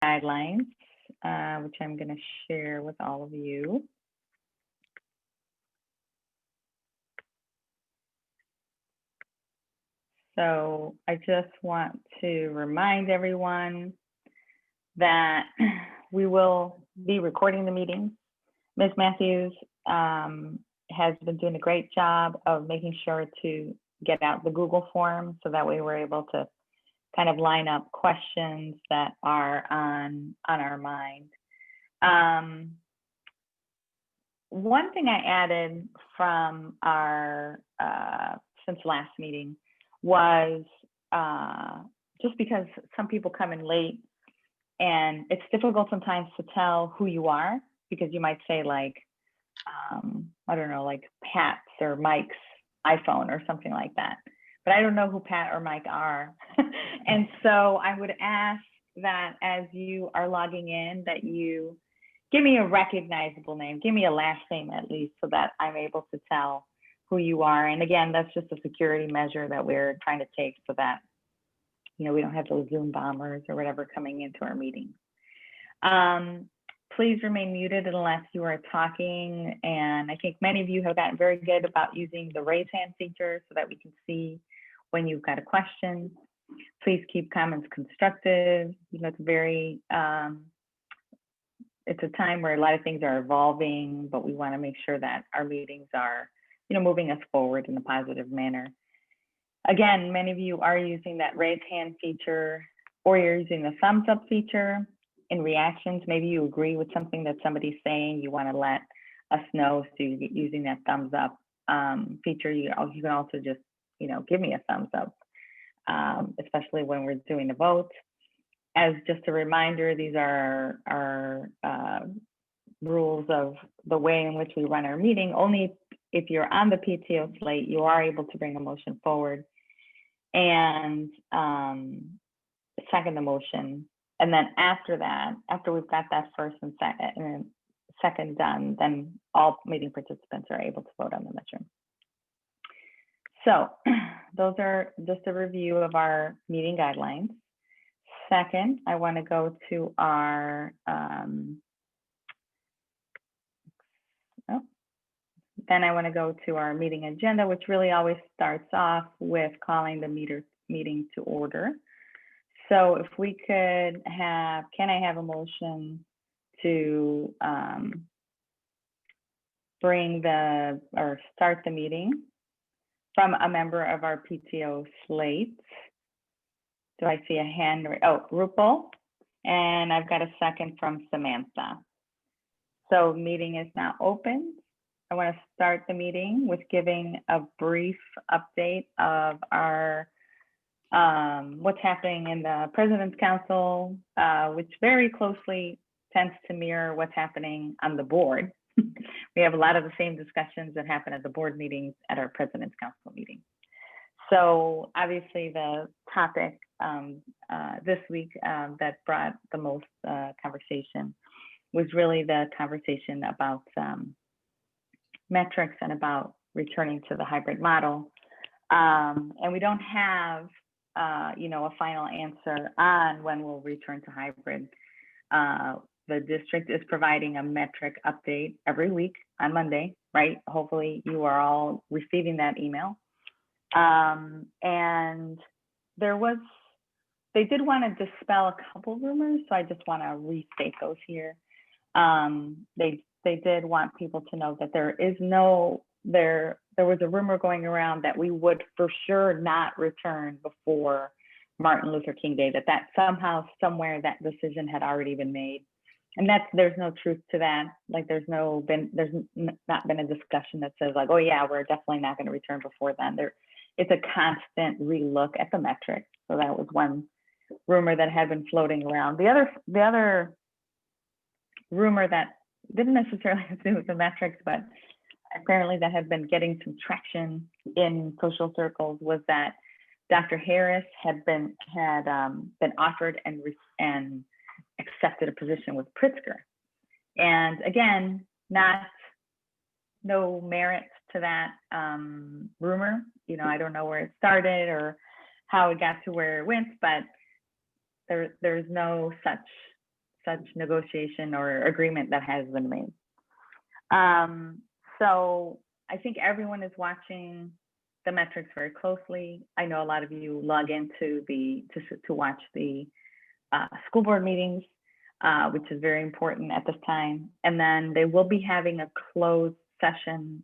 guidelines, which I'm going to share with all of you. So I just want to remind everyone that we will be recording the meeting. Ms. Matthews has been doing a great job of making sure to get out the Google form, so that way we're able to kind of line up questions that are on our mind. One thing I added from our since last meeting was just because some people come in late, and it's difficult sometimes to tell who you are, because you might say like, I don't know, like Pat's or Mike's iPhone or something like that. But I don't know who Pat or Mike are. And so I would ask that as you are logging in, that you give me a recognizable name, give me a last name at least, so that I'm able to tell who you are. And again, that's just a security measure that we're trying to take so that, you know, we don't have those Zoom bombers or whatever coming into our meetings. Please remain muted unless you are talking. And I think many of you have gotten very good about using the raise hand feature so that we can see when you've got a question. Please keep comments constructive. You know, it's a time where a lot of things are evolving, but we want to make sure that our meetings are, you know, moving us forward in a positive manner. Again, many of you are using that raise hand feature, or you're using the thumbs up feature in reactions. Maybe you agree with something that somebody's saying, you want to let us know, so you get using that thumbs up feature. You can also just, you know, give me a thumbs up, especially when we're doing the vote. As just a reminder, these are our rules of the way in which we run our meeting. Only if you're on the PTO slate, you are able to bring a motion forward and second the motion. And then after that, after we've got that first and second done, then all meeting participants are able to vote on the measure. So those are just a review of our meeting guidelines. Second, I want to go to our, then I want to go to our meeting agenda, which really always starts off with calling the meeting to order. So if we could have, can I have a motion to start the meeting from a member of our PTO slate? Do I see a hand? Oh, Rupal, and I've got a second from Samantha. So meeting is now open. I want to start the meeting with giving a brief update of our what's happening in the President's Council, which very closely tends to mirror what's happening on the board. We have a lot of the same discussions that happen at the board meetings at our President's Council meeting. So obviously the topic this week that brought the most conversation was really the conversation about metrics and about returning to the hybrid model. And we don't have you know, a final answer on when we'll return to hybrid. The district is providing a metric update every week on Monday, right? Hopefully you are all receiving that email. And they did want to dispel a couple rumors, so I just want to restate those here. They did want people to know that there was a rumor going around that we would for sure not return before Martin Luther King Day, that somehow, somewhere, that decision had already been made. And there's no truth to that. Like there's not been a discussion that says like, oh yeah, we're definitely not going to return before then. It's a constant relook at the metrics. So that was one rumor that had been floating around. The other rumor that didn't necessarily have to do with the metrics, but apparently that had been getting some traction in social circles, was that Dr. Harris had been offered and accepted a position with Pritzker. And again, no merit to that rumor. You know, I don't know where it started or how it got to where it went, but there's no such such negotiation or agreement that has been made. So I think everyone is watching the metrics very closely. I know a lot of you log into to watch the school board meetings, which is very important at this time. And then they will be having a closed session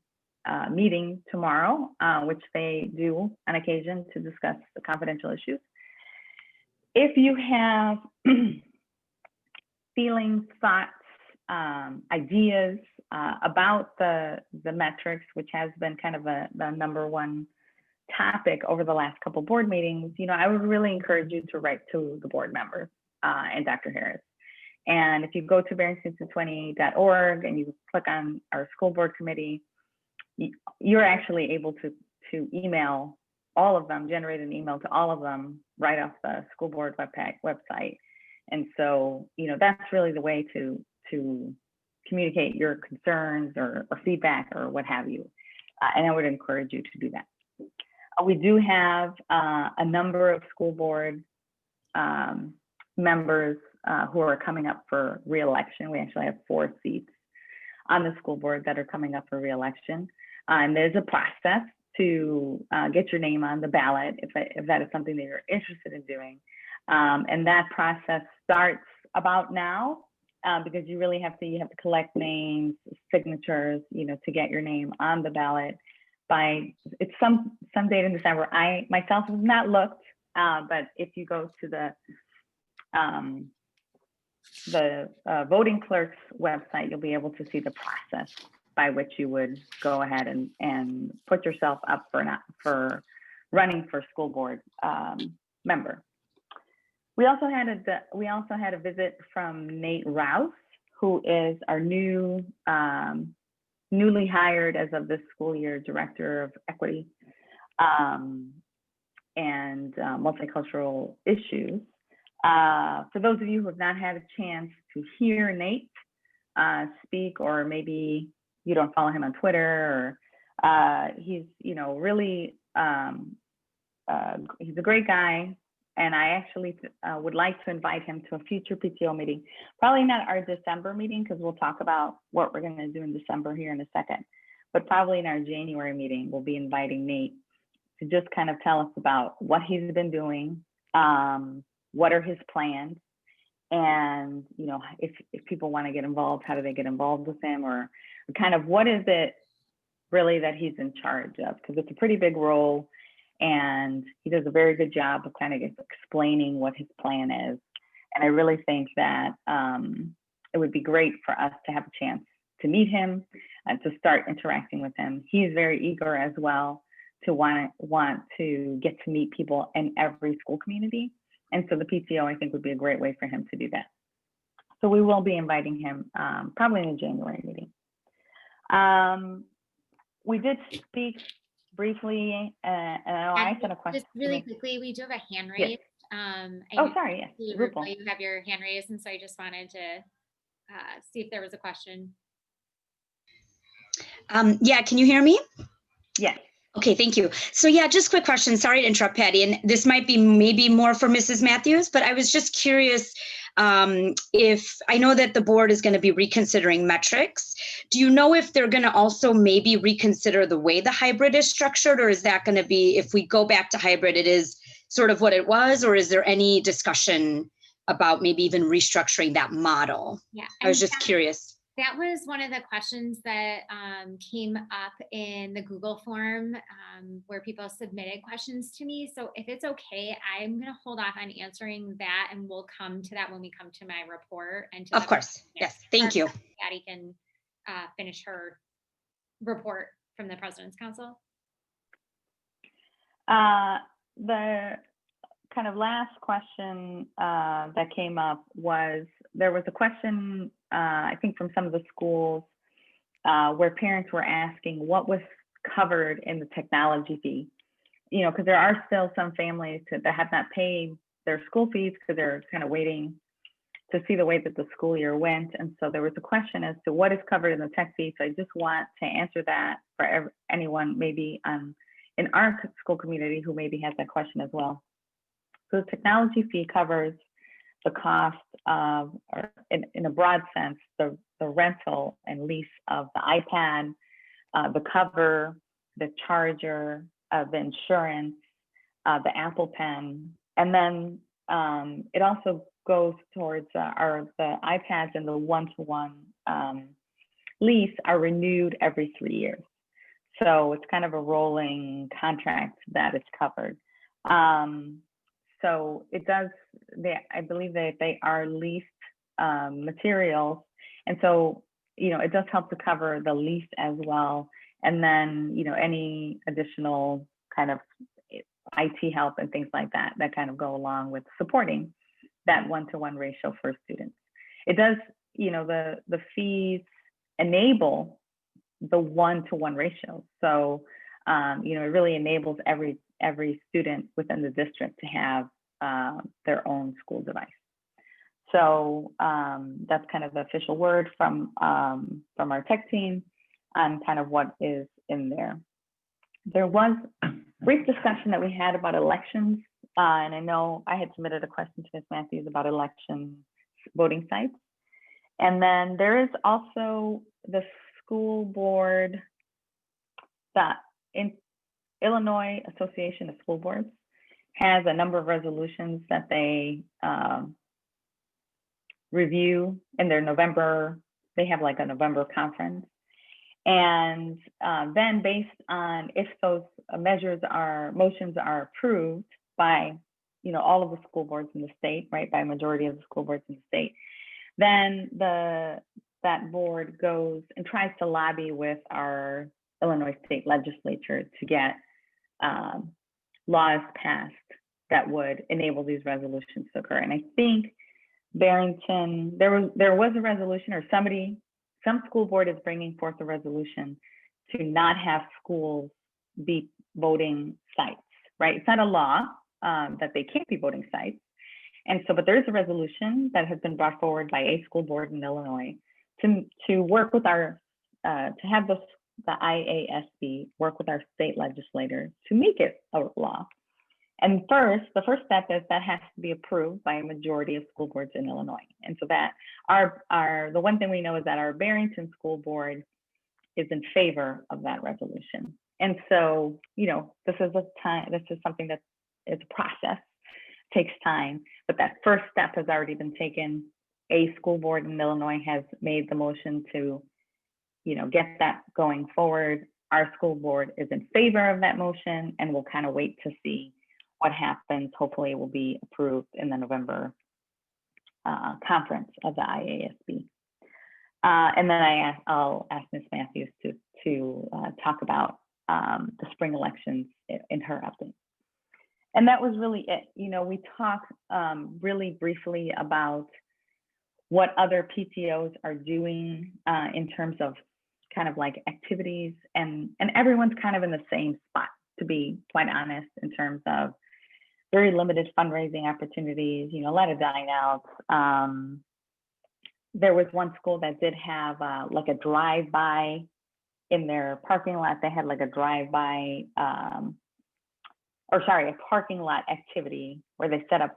meeting tomorrow, which they do on occasion to discuss the confidential issues. If you have feelings, thoughts, ideas about the metrics, which has been kind of the number one topic over the last couple board meetings, I would really encourage you to write to the board members and Dr. Harris. And if you go to varianceinstitute20.org and you click on our school board committee, you're actually able to email all of them, generate an email to all of them right off the school board website. And so, that's really the way to communicate your concerns or feedback or what have you. And I would encourage you to do that. We do have a number of school board members who are coming up for re-election. We actually have 4 seats on the school board that are coming up for re-election. And there's a process to get your name on the ballot if that is something that you're interested in doing. And that process starts about now because you really have to collect names, signatures, to get your name on the ballot it's some date in December. I myself have not looked, but if you go to the voting clerk's website, you'll be able to see the process by which you would go ahead and put yourself up for running for school board member. We also had a visit from Nate Rouse, who is our newly hired as of this school year director of equity and multicultural issues. For those of you who have not had a chance to hear Nate speak, or maybe you don't follow him on Twitter, or he's really he's a great guy, and I actually would like to invite him to a future PTO meeting. Probably not our December meeting, because we'll talk about what we're going to do in December here in a second, but probably in our January meeting, we'll be inviting Nate to just kind of tell us about what he's been doing, what are his plans, and if people want to get involved, how do they get involved with him, or kind of what is it really that he's in charge of, because it's a pretty big role, and he does a very good job of kind of explaining what his plan is. And I really think that it would be great for us to have a chance to meet him and to start interacting with him. He's very eager as well to want to get to meet people in every school community. And so the PTO, I think, would be a great way for him to do that. So we will be inviting him probably in the January meeting. We did speak briefly, and I said a question. Just really quickly, we do have a hand raised. Yes. Sorry, yes. You have your hand raised, and so I just wanted to see if there was a question. Yeah, can you hear me? Yes. Okay, thank you. So yeah, just quick question. Sorry to interrupt, Patty, and this might be maybe more for Mrs. Matthews, but I was just curious if I know that the board is going to be reconsidering metrics. Do you know if they're going to also maybe reconsider the way the hybrid is structured, or is that going to be, if we go back to hybrid, it is sort of what it was, or is there any discussion about maybe even restructuring that model? Yeah, I was just curious. That was one of the questions that came up in the Google form where people submitted questions to me. So if it's okay, I'm going to hold off on answering that, and we'll come to that when we come to my report. And of course, yes, thank you. Patty can finish her report from the President's Council. The kind of last question that came up was, there was a question, I think from some of the schools where parents were asking what was covered in the technology fee, because there are still some families that have not paid their school fees because they're kind of waiting to see the way that the school year went. And so there was a question as to what is covered in the tech fee. So I just want to answer that for anyone maybe in our school community who maybe has that question as well. So the technology fee covers the cost of, or in a broad sense, the rental and lease of the iPad, the cover, the charger, the insurance, the Apple Pen, and then it also goes towards the iPads and the one-to-one lease are renewed every 3 years. So it's kind of a rolling contract that is covered. So it does, I believe that they are leased materials. And so, it does help to cover the lease as well. And then, any additional kind of IT help and things like that kind of go along with supporting that one-to-one ratio for students. It does, the fees enable the one-to-one ratio. So, it really enables every student within the district to have their own school device. So that's kind of the official word from our tech team on kind of what is in there. There was brief discussion that we had about elections, and I know I had submitted a question to Ms. Matthews about election voting sites. And then there is also the school board, the Illinois Association of School Boards has a number of resolutions that they review in their November, they have like a November conference. And then based on if those motions are approved by, all of the school boards in the state, right, by a majority of the school boards in the state, then that board goes and tries to lobby with our Illinois state legislature to get laws passed that would enable these resolutions to occur. And I think Barrington, there was a resolution, or some school board is bringing forth a resolution to not have schools be voting sites, right? It's not a law that they can't be voting sites. And so, but there is a resolution that has been brought forward by a school board in Illinois to work with to have the IASB work with our state legislators to make it a law. And the first step is that has to be approved by a majority of school boards in Illinois. And so that the one thing we know is that our Barrington School Board is in favor of that resolution. And so, this is something that is a process, takes time, but that first step has already been taken. A school board in Illinois has made the motion to, get that going forward. Our school board is in favor of that motion, and we'll kind of wait to see what happens. Hopefully it will be approved in the November conference of the IASB. And then I'll ask Ms. Matthews to talk about the spring elections in her update. And that was really it. We talked really briefly about what other PTOs are doing in terms of kind of like activities, and everyone's kind of in the same spot, to be quite honest, in terms of very limited fundraising opportunities, a lot of dine outs. There was one school that did have like a drive-by in their parking lot. They had like a drive-by, a parking lot activity where they set up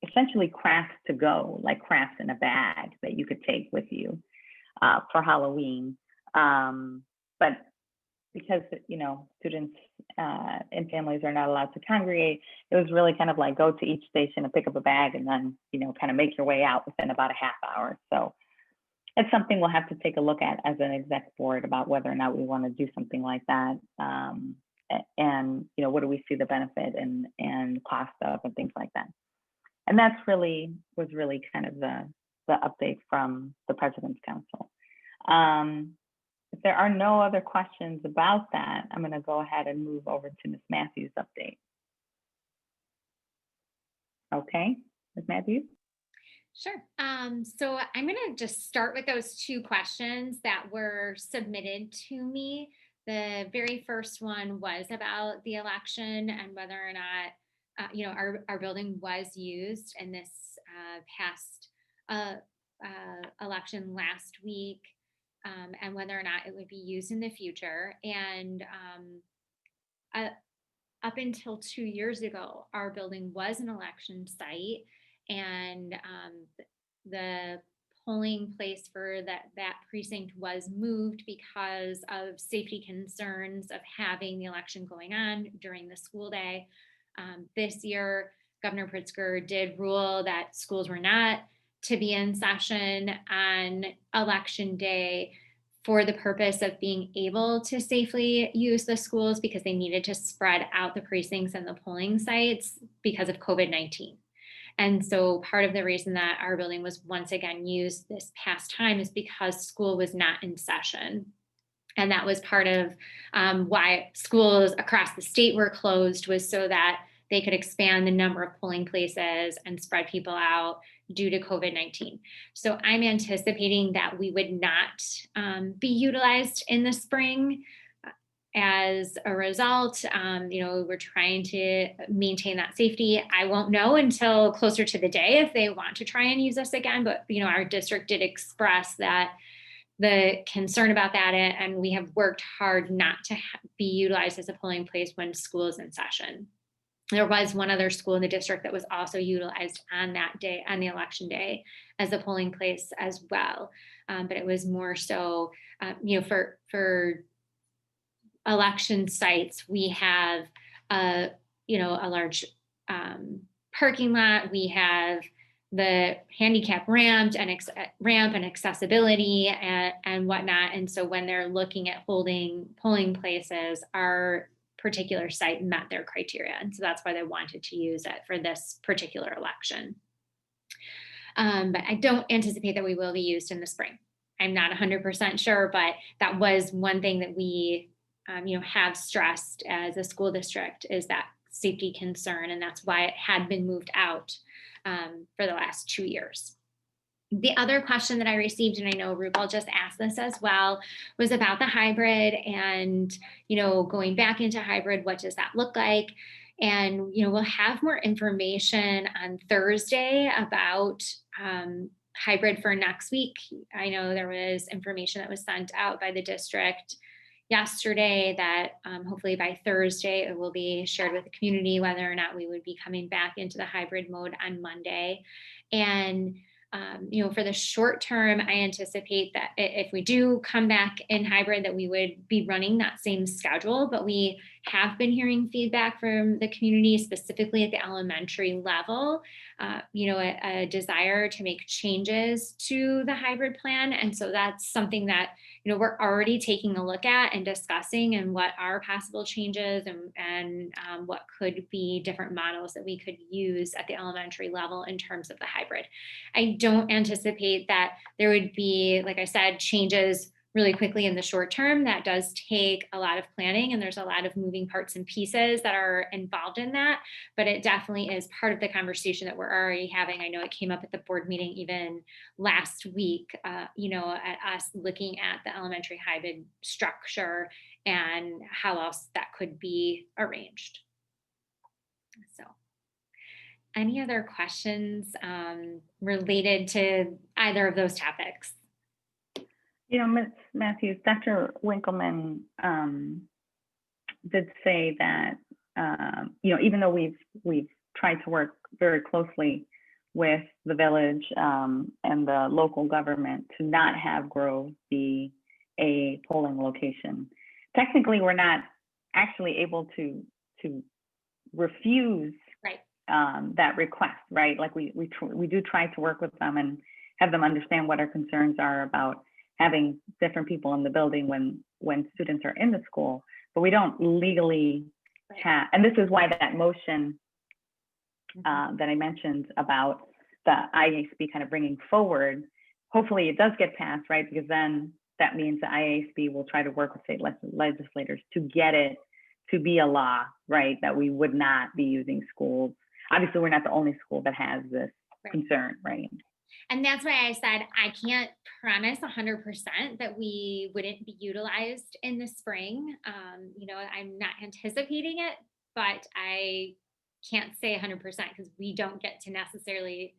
essentially crafts to go, like crafts in a bag that you could take with you for Halloween. But because, students and families are not allowed to congregate, it was really kind of like go to each station and pick up a bag and then, kind of make your way out within about a half hour. So it's something we'll have to take a look at as an exec board about whether or not we want to do something like that. And, what do we see the benefit and cost of and things like that. And was really kind of the update from the President's Council. If there are no other questions about that, I'm going to go ahead and move over to Ms. Matthews' update. Okay, Ms. Matthews? Sure. So I'm going to just start with those two questions that were submitted to me. The very first one was about the election and whether or not, our building was used in this past election last week. And whether or not it would be used in the future. And up until 2 years ago, our building was an election site, and the polling place for that precinct was moved because of safety concerns of having the election going on during the school day. This year, Governor Pritzker did rule that schools were not to be in session on election day for the purpose of being able to safely use the schools, because they needed to spread out the precincts and the polling sites because of COVID-19. And so part of the reason that our building was once again used this past time is because school was not in session. And that was part of why schools across the state were closed, was so that they could expand the number of polling places and spread people out due to COVID-19. So I'm anticipating that we would not be utilized in the spring. As a result, we're trying to maintain that safety. I won't know until closer to the day if they want to try and use us again, but our district did express that the concern about that, and we have worked hard not to be utilized as a polling place when school is in session. There was one other school in the district that was also utilized on that day, on the election day, as a polling place as well. But it was more so, for election sites, we have a large parking lot. We have the handicap ramp and accessibility and whatnot. And so when they're looking at holding polling places, our particular site met their criteria. And so that's why they wanted to use it for this particular election. But I don't anticipate that we will be used in the spring. I'm not 100% sure, but that was one thing that we have stressed as a school district, is that safety concern. And that's why it had been moved out for the last 2 years. The other question that I received, and I know Rupal just asked this as well, was about the hybrid and, going back into hybrid, what does that look like? And, we'll have more information on Thursday about hybrid for next week. I know there was information that was sent out by the district yesterday that hopefully by Thursday it will be shared with the community, whether or not we would be coming back into the hybrid mode on Monday. And for the short term, I anticipate that if we do come back in hybrid, that we would be running that same schedule, but we have been hearing feedback from the community, specifically at the elementary level, a desire to make changes to the hybrid plan. And so that's something that, we're already taking a look at and discussing, and what are possible changes and what could be different models that we could use at the elementary level in terms of the hybrid. I don't anticipate that there would be, like I said, changes really quickly in the short term. That does take a lot of planning, and there's a lot of moving parts and pieces that are involved in that, but it definitely is part of the conversation that we're already having. I know it came up at the board meeting even last week, at us looking at the elementary hybrid structure and how else that could be arranged. So any other questions related to either of those topics? Ms. Matthews, Dr. Winkleman did say that, even though we've tried to work very closely with the village and the local government to not have Grove be a polling location, technically we're not actually able to refuse that request, right? Like we do try to work with them and have them understand what our concerns are about having different people in the building when students are in the school, but we don't legally have, and this is why that motion that I mentioned about the IASB kind of bringing forward, hopefully it does get passed, right? Because then that means the IASB will try to work with state legislators to get it to be a law, right? That we would not be using schools. Obviously, we're not the only school that has this concern, right? And that's why I said I can't promise 100% that we wouldn't be utilized in the spring. I'm not anticipating it, but I can't say 100% because we don't get to necessarily,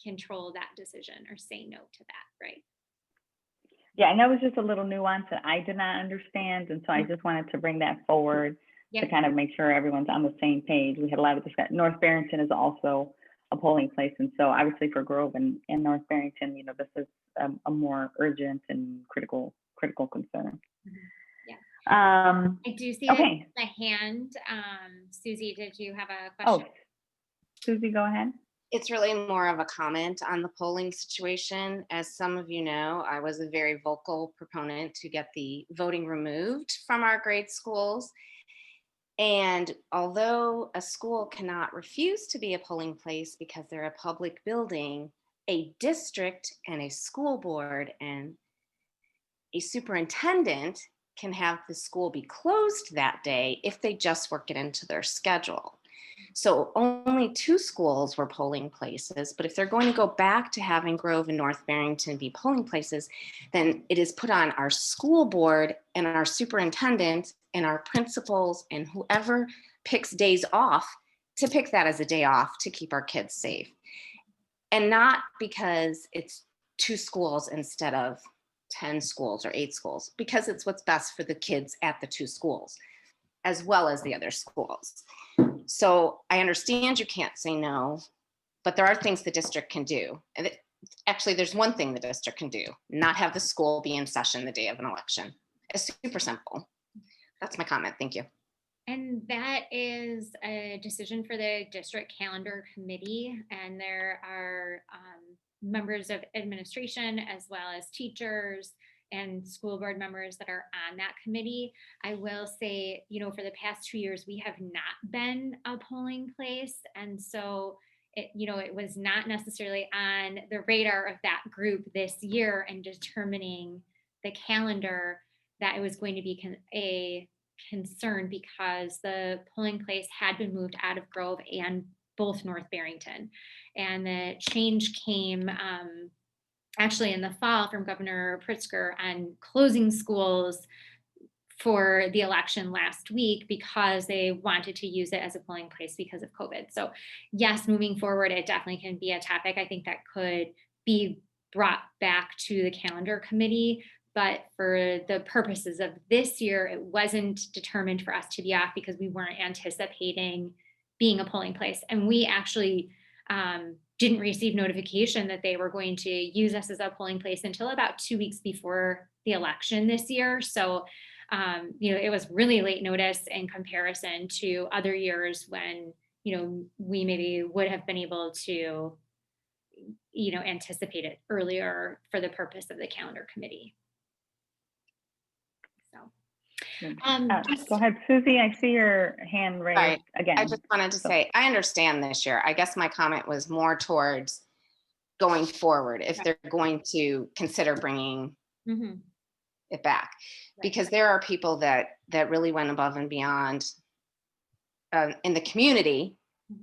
control that decision or say no to that, right? Yeah, and that was just a little nuance that I did not understand. And so I just wanted to bring that forward to kind of make sure everyone's on the same page. We had a lot of discussion. North Barrington is also a polling place. And so obviously for Grove and North Barrington, you know, this is a more urgent and critical concern. Yeah. I do see okay. the hand. Susie, did you have a Oh, question? Susie, go ahead. It's really more of a comment on the polling situation. As some of you know, I was a very vocal proponent to get the voting removed from our grade schools. And although a school cannot refuse to be a polling place because they're a public building, a district and a school board and a superintendent can have the school be closed that day if they just work it into their schedule. So only 2 schools were polling places, but if they're going to go back to having Grove and North Barrington be polling places, then it is put on our school board and our superintendent and our principals and whoever picks days off to pick that as a day off to keep our kids safe. And not because it's 2 schools instead of 10 schools or 8 schools, because it's what's best for the kids at the 2 schools, as well as the other schools. So I understand you can't say no, but there are things the district can do. And actually, there's one thing the district can do: not have the school be in session the day of an election. It's super simple. That's my comment. Thank you. And that is a decision for the district calendar committee. And there are members of administration as well as teachers and school board members that are on that committee. I will say, you know, for the past 2 years, we have not been a polling place. And so, it was not necessarily on the radar of that group this year and determining the calendar that it was going to be a concern, because the polling place had been moved out of Grove and both North Barrington. And the change came actually in the fall from Governor Pritzker on closing schools for the election last week because they wanted to use it as a polling place because of COVID. So yes, moving forward, it definitely can be a topic. I think that could be brought back to the calendar committee. But for the purposes of this year, it wasn't determined for us to be off because we weren't anticipating being a polling place. And we actually didn't receive notification that they were going to use us as a polling place until about 2 weeks before the election this year. So, it was really late notice in comparison to other years when, we maybe would have been able to, anticipate it earlier for the purpose of the calendar committee. So, go ahead, Susie. I see your hand raised Right. again. I just wanted to say, I understand this year. I guess my comment was more towards going forward, if they're going to consider bringing it back, because there are people that really went above and beyond in the community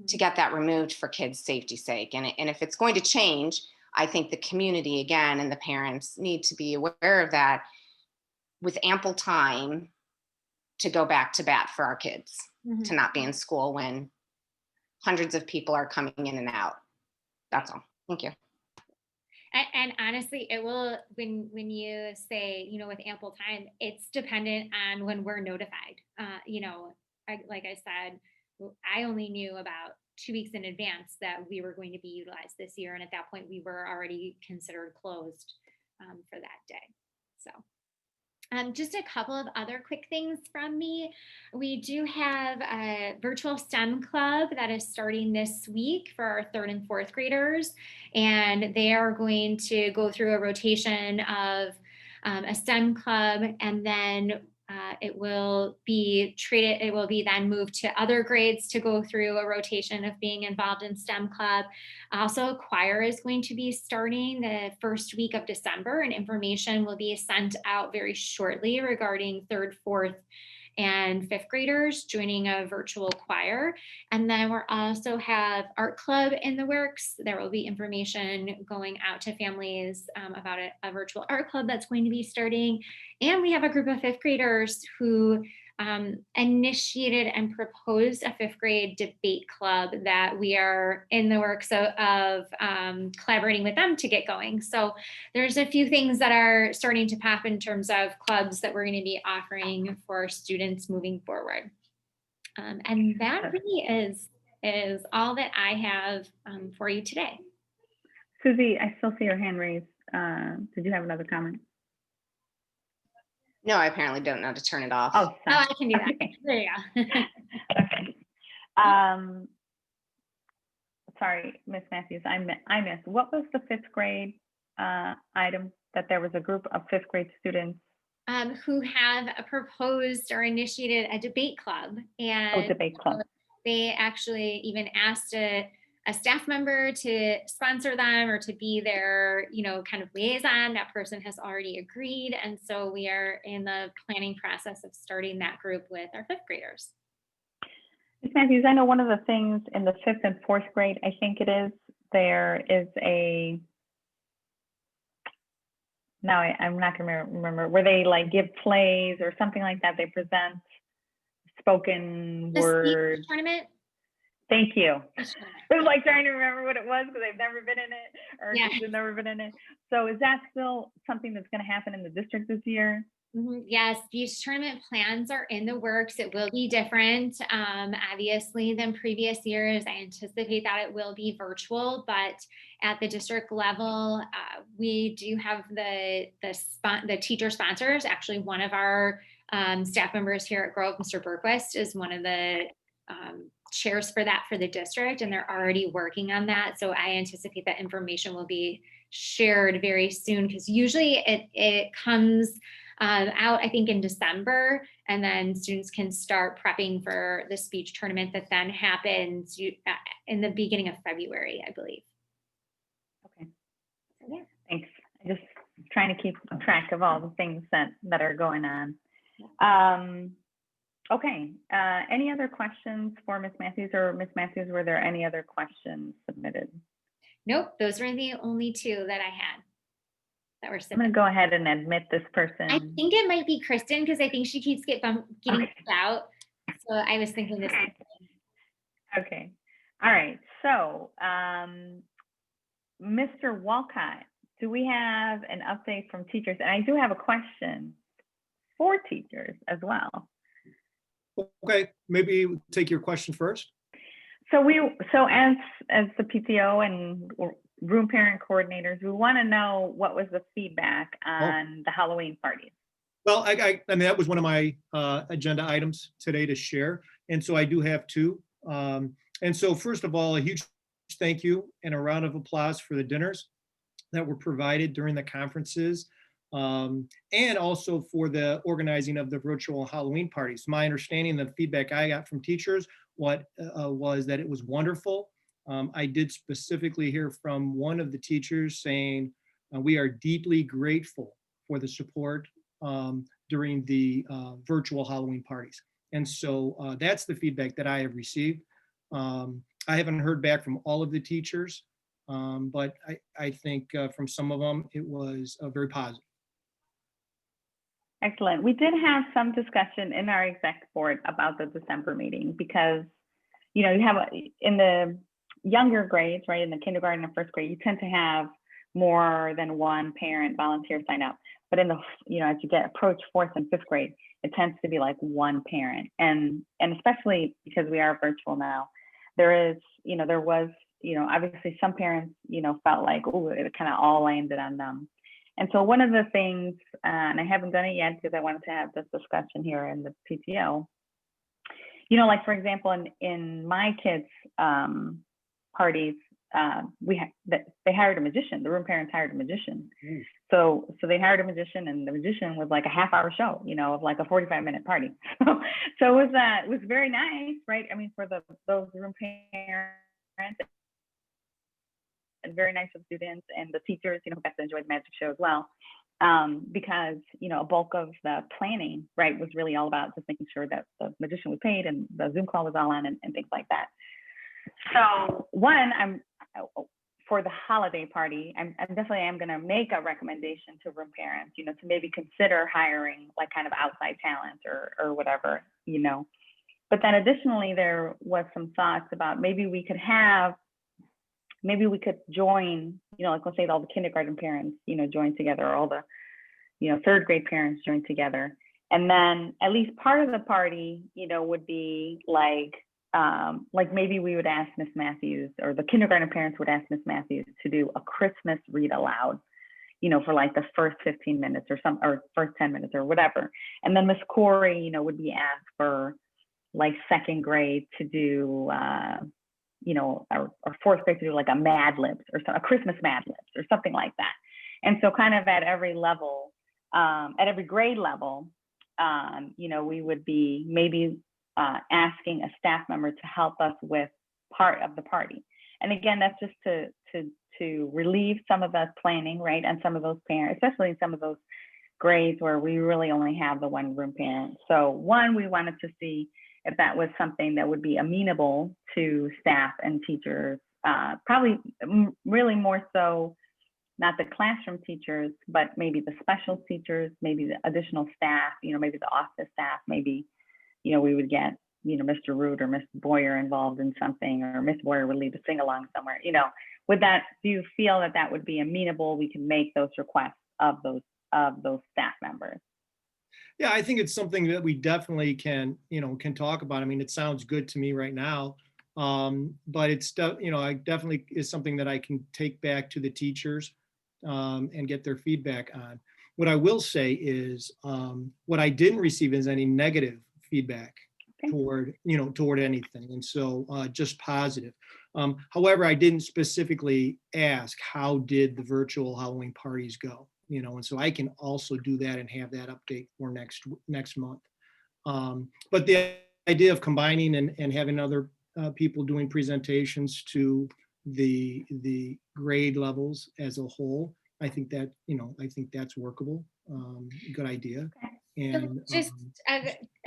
to get that removed for kids' safety's sake. And if it's going to change, I think the community again and the parents need to be aware of that with ample time to go back to bat for our kids, to not be in school when hundreds of people are coming in and out. That's all. Thank you. And honestly, it will, when you say, with ample time, it's dependent on when we're notified. Like I said, I only knew about 2 weeks in advance that we were going to be utilized this year. And at that point, we were already considered closed for that day. So. Just a couple of other quick things from me. We do have a virtual STEM club that is starting this week for our 3rd and 4th graders. And they are going to go through a rotation of a STEM club, and then it will be then moved to other grades to go through a rotation of being involved in STEM club. Also, choir is going to be starting the first week of December, and information will be sent out very shortly regarding 3rd, 4th, and 5th graders joining a virtual choir. And then we'll also have art club in the works. There will be information going out to families about a virtual art club that's going to be starting. And we have a group of 5th graders who initiated and proposed a 5th grade debate club that we are in the works of collaborating with them to get going. So there's a few things that are starting to pop in terms of clubs that we're going to be offering for students moving forward. And that really is is all that I have for you today. Susie, I still see your hand raised. Did you have another comment? No, I apparently don't know to turn it off. Oh, Oh, sorry. I can do that. Okay. There you go. Okay. Sorry, Miss Matthews, I missed. What was the fifth grade item, that there was a group of fifth grade students? Who have proposed or initiated a debate club, and Debate club. they actually even asked a staff member to sponsor them or to be their, kind of liaison. That person has already agreed, and so we are in the planning process of starting that group with our fifth graders. Ms. Matthews, I know one of the things in the fifth and fourth grade, I think it is, there is a, now I'm not gonna remember, where they like give plays or something like that, they present spoken The word. speech tournament. Thank you. Speech tournament. I was like trying to remember what it was because I've never been in it, or Yeah. kids have never been in it. So is that still something that's gonna happen in the district this year? Yes, speech tournament plans are in the works. It will be different, obviously, than previous years. I anticipate that it will be virtual, but at the district level, we do have the teacher sponsors. Actually, one of our staff members here at Grove, Mr. Berquist, is one of the chairs for that for the district, and they're already working on that. So I anticipate that information will be shared very soon, because usually it comes out, I think, in December, and then students can start prepping for the speech tournament that then happens in the beginning of February, I believe. Okay. So, yeah. Thanks. I'm just trying to keep track of all the things that are going on. Okay. Any other questions for Ms. Matthews, or Ms. Matthews, were there any other questions submitted? Nope, those were the only two that I had that were I'm submitted. going to go ahead and admit this person. I think it might be Kristen, because I think she keeps getting Okay. out. So I was thinking this. Okay. All right. So, Mr. Walcott, do we have an update from teachers? And I do have a question for teachers as well. Okay, maybe take your question first. So as the PTO and room parent coordinators, we want to know what was the feedback on the Halloween parties. Well, I mean, that was one of my agenda items today to share. And so I do have two. And so first of all, a huge thank you and a round of applause for the dinners that were provided during the conferences, and also for the organizing of the virtual Halloween parties. My understanding, the feedback I got from teachers was that it was wonderful. I did specifically hear from one of the teachers saying, we are deeply grateful for the support during the virtual Halloween parties. And so that's the feedback that I have received. I haven't heard back from all of the teachers, but I think from some of them, it was very positive. Excellent. We did have some discussion in our exec board about the December meeting, because, you have in the younger grades, right, in the kindergarten and first grade, you tend to have more than one parent volunteer sign up. But in the, as you approach fourth and fifth grade, it tends to be like one parent. And especially because we are virtual now, there was, obviously some parents, felt like, oh, it kind of all landed on them. And so one of the things, and I haven't done it yet because I wanted to have this discussion here in the PTO, like for example, in my kids' parties, they hired a magician. The room parents hired a magician. So they hired a magician, and the magician was like a half-hour show, of like a 45-minute party. So it was very nice, right? I mean, for those room parents, and very nice for the students and the teachers, got to enjoy the magic show as well. Because, a bulk of the planning, right, was really all about just making sure that the magician was paid and the Zoom call was all on and things like that. So for the holiday party, I'm definitely going to make a recommendation to room parents, to maybe consider hiring like kind of outside talent or whatever, But then additionally, there was some thoughts about maybe we could join, like let's say all the kindergarten parents, join together, or all the, third grade parents join together. And then at least part of the party, would be like like maybe we would ask Miss Matthews, or the kindergarten parents would ask Miss Matthews to do a Christmas read aloud, for like the first 15 minutes or first 10 minutes or whatever. And then Miss Corey, would be asked for like second grade to do, or fourth grade to do like a Mad Libs or a Christmas Mad Libs or something like that. And so kind of at every level, at every grade level, we would be maybe asking a staff member to help us with part of the party. And again, that's just to relieve some of the planning, right? And some of those parents, especially in some of those grades where we really only have the one room parent. So one, we wanted to see if that was something that would be amenable to staff and teachers, probably really more so, not the classroom teachers, but maybe the special teachers, maybe the additional staff, maybe the office staff, maybe, we would get, Mr. Root or Mr. Boyer involved in something, or Miss Boyer would lead a sing along somewhere, would that, do you feel that that would be amenable? We can make those requests of those staff members. Yeah, I think it's something that we definitely can talk about. I mean, it sounds good to me right now. But it's, I definitely is something that I can take back to the teachers and get their feedback on. What I will say is, what I didn't receive is any negative feedback toward anything. And so just positive. However, I didn't specifically ask, how did the virtual Halloween parties go? And so I can also do that and have that update for next month. But the idea of combining and having other people doing presentations to the grade levels as a whole, I think that's workable. Good idea. And just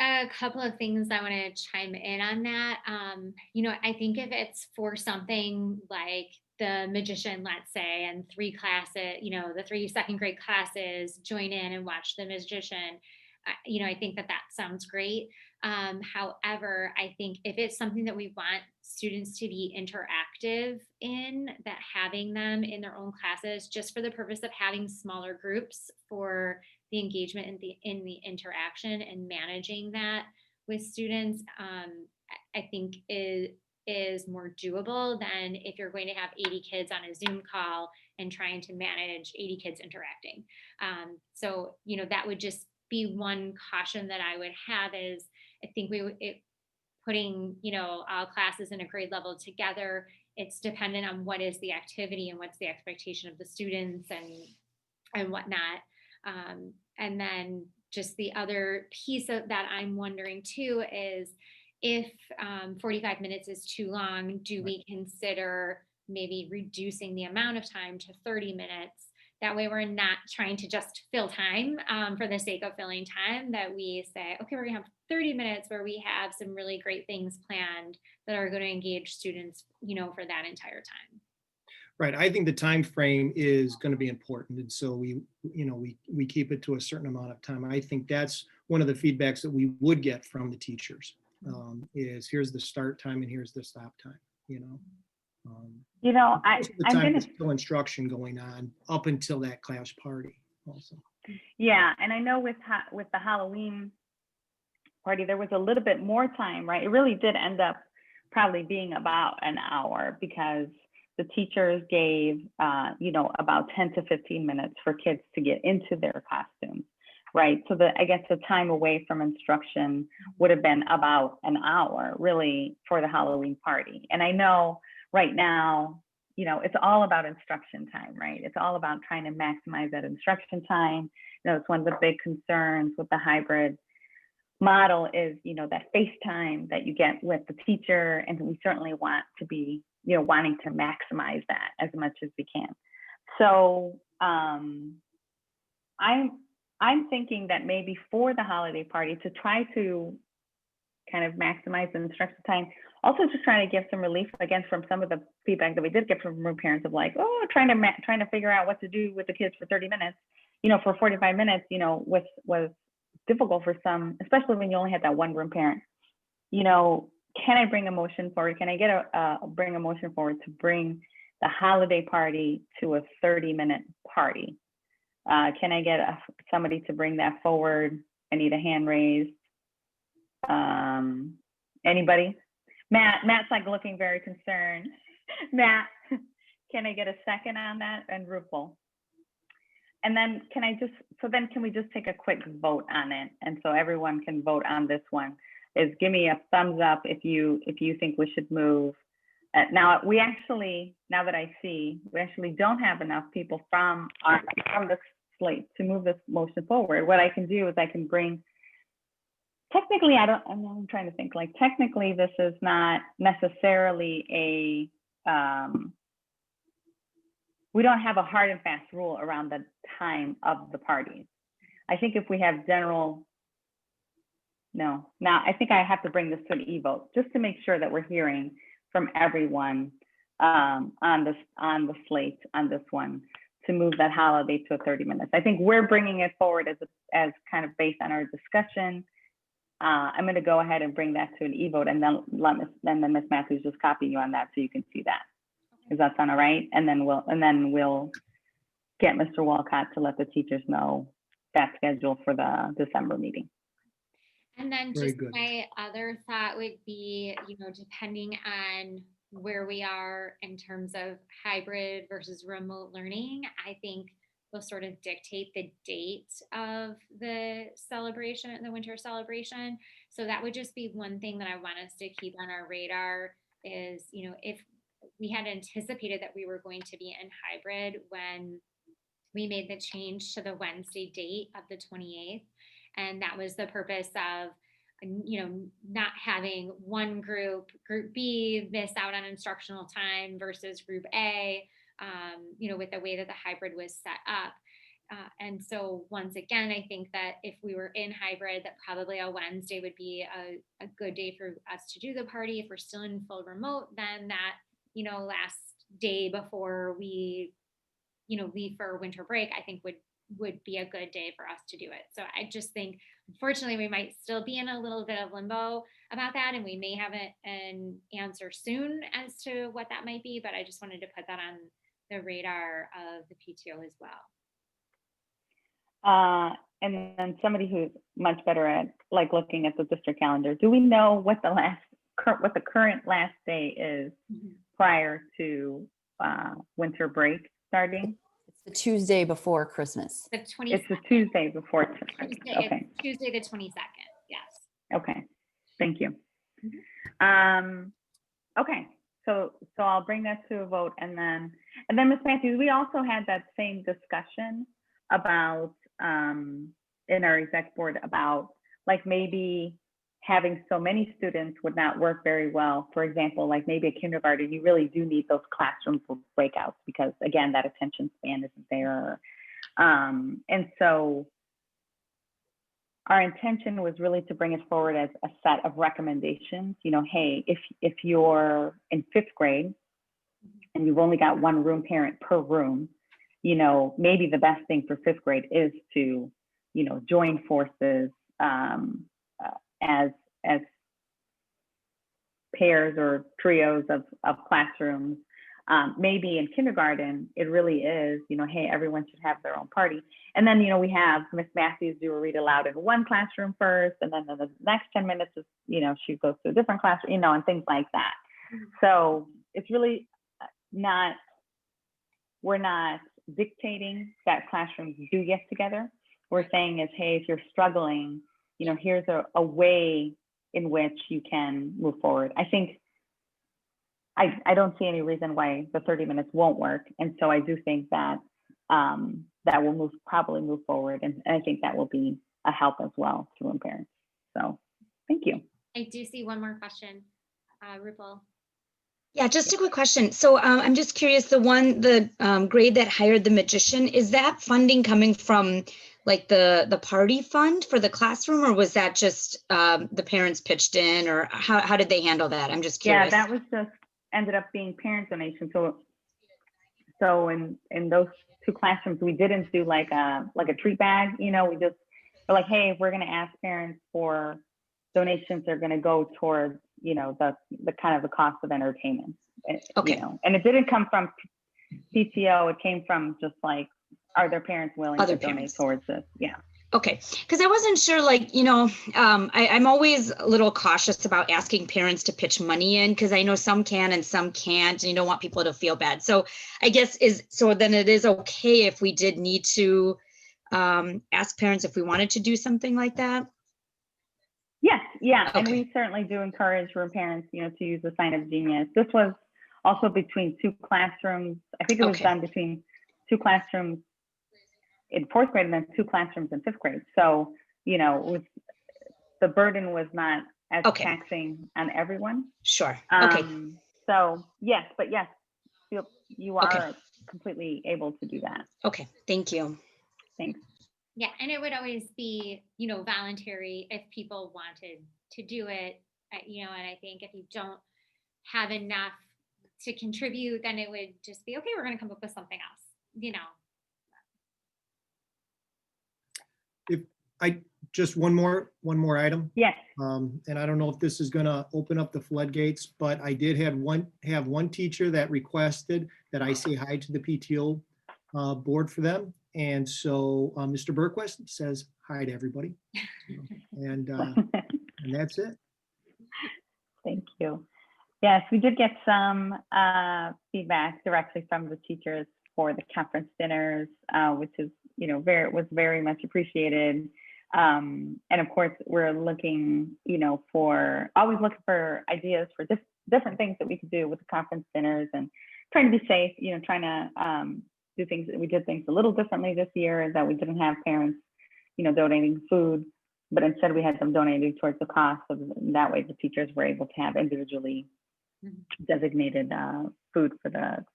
a couple of things I want to chime in on that. I think if it's for something like the magician, let's say, and 3 classes, the 3 second grade classes join in and watch the magician, I think that sounds great. However, I think if it's something that we want students to be interactive in, that having them in their own classes just for the purpose of having smaller groups for the engagement and the interaction and managing that with students, I think is more doable than if you're going to have 80 kids on a Zoom call and trying to manage 80 kids interacting. So, that would just be one caution that I would have is, I think putting, all classes in a grade level together, it's dependent on what is the activity and what's the expectation of the students and whatnot. And then just the other piece of that I'm wondering too is, if 45 minutes is too long, do we consider maybe reducing the amount of time to 30 minutes? That way we're not trying to just fill time for the sake of filling time, that we say, okay, we're gonna have 30 minutes where we have some really great things planned that are going to engage students, for that entire time. Right. I think the time frame is going to be important. And so we keep it to a certain amount of time. I think that's one of the feedbacks that we would get from the teachers, is here's the start time and here's the stop time, I'm going to still instruction going on up until that class party also. Yeah. And I know with the Halloween party, there was a little bit more time, right? It really did end up probably being about an hour, because the teachers gave, about 10 to 15 minutes for kids to get into their costumes, right? So I guess the time away from instruction would have been about an hour really for the Halloween party. And I know right now, it's all about instruction time, right? It's all about trying to maximize that instruction time. It's one of the big concerns with the hybrid model is, that face time that you get with the teacher. And we certainly want to be, wanting to maximize that as much as we can. So I'm thinking that maybe for the holiday party, to try to kind of maximize the instruction time, also just trying to give some relief, again, from some of the feedback that we did get from parents of like, trying to figure out what to do with the kids for 30 minutes, for 45 minutes, was difficult for some, especially when you only had that one room parent. Can I bring a motion forward? Can I bring a motion forward to bring the holiday party to a 30-minute party? Can I get somebody to bring that forward? I need a hand raised. Anybody? Matt's like looking very concerned. Matt, can I get a second on that? And Rupal? And then can we just take a quick vote on it? And so everyone can vote on this one. Is give me a thumbs up if you think we should move. Now that I see, we actually don't have enough people from the slate to move this motion forward. What I can do is I can bring, technically, I'm trying to think, like, technically this is not necessarily we don't have a hard and fast rule around the time of the parties. I think if we have now I think I have to bring this to an e-vote just to make sure that we're hearing from everyone on the slate on this one to move that holiday to 30 minutes. I think we're bringing it forward as kind of based on our discussion. I'm going to go ahead and bring that to an e-vote, and then Ms. Matthews just copy you on that so you can see that. Does that sound all right? And then we'll get Mr. Walcott to let the teachers know that schedule for the December meeting. And then Very just good. my other thought would be, depending on where we are in terms of hybrid versus remote learning, I think will sort of dictate the date of the celebration, the winter celebration. So that would just be one thing that I want us to keep on our radar is, if we had anticipated that we were going to be in hybrid when we made the change to the Wednesday date of the 28th. And that was the purpose of, not having one group B, miss out on instructional time versus group A, with the way that the hybrid was set up. And so once again, I think that if we were in hybrid, that probably a Wednesday would be a good day for us to do the party. If we're still in full remote, then that, last day before we, leave for winter break, I think would be a good day for us to do it. So I just think, unfortunately, we might still be in a little bit of limbo about that, and we may have an answer soon as to what that might be, but I just wanted to put that on the radar of the PTO as well. And then somebody who's much better at like looking at the district calendar, do we know what the current last day is prior to winter break starting? It's the Tuesday before Christmas. The 22nd. It's the Tuesday before. Okay. Tuesday the 22nd. Yes. Okay. Thank you. Mm-hmm. Okay. So I'll bring that to a vote, and then Ms. Matthews, we also had that same discussion about in our exec board about like maybe having so many students would not work very well. For example, like maybe a kindergarten, you really do need those classrooms with breakouts because again, that attention span isn't there. And so our intention was really to bring it forward as a set of recommendations. Hey, if you're in 5th grade and you've only got one room parent per room, maybe the best thing for 5th grade is to, join forces as pairs or trios of classrooms. Maybe in kindergarten, it really is, hey, everyone should have their own party. And then, we have Ms. Matthews do a read aloud in one classroom first, and then the next 10 minutes is, she goes to a different classroom, and things like that. Mm-hmm. So it's really we're not dictating that classrooms do get together. We're saying is, hey, if you're struggling, here's a way in which you can move forward. I think I don't see any reason why the 30 minutes won't work. And so I do think that that will probably move forward. And I think that will be a help as well to room parents. So thank you. I do see one more question, Rupal. Yeah, just a quick question. So I'm just curious, the grade that hired the magician, is that funding coming from like the party fund for the classroom, or was that just the parents pitched in, or how did they handle that? I'm just curious. Yeah, that was just ended up being parent donation. So in those 2 classrooms, we didn't do like a treat bag, we just were like, hey, we're going to ask parents for donations. They're going to go towards, the kind of the cost of entertainment. Okay. And it didn't come from PTO. It came from just like, are their parents willing to donate towards this? Yeah. Okay, because I wasn't sure, like, I'm always a little cautious about asking parents to pitch money in, because I know some can and some can't, and you don't want people to feel bad. So I guess then it is okay if we did need to ask parents if we wanted to do something like that? Yes, yeah, and Okay. we certainly do encourage our parents, to use the sign of genius. This was also between two classrooms. I think it was Okay. done between two classrooms in fourth grade and then two classrooms in fifth grade. So, the burden was not as Okay. taxing on everyone. Sure. Okay. So yes, but yes, you are Okay. completely able to do that. Okay. Thank you. Thanks. Yeah, and it would always be, voluntary if people wanted to do it, and I think if you don't have enough to contribute, then it would just be, okay, we're going to come up with something else, Just one more item. Yes. And I don't know if this is gonna open up the floodgates, but I did have one teacher that requested that I say hi to the PTO board for them. And so Mr. Berquist says hi to everybody. And that's it. Thank you. Yes, we did get some feedback directly from the teachers for the conference dinners, which is, was very much appreciated. And of course, we're looking, always looking for ideas for different things that we could do with the conference dinners and trying to be safe, trying to do things. We did things a little differently this year, that we didn't have parents, donating food, but instead we had them donating towards the cost. So that way the teachers were able to have individually designated food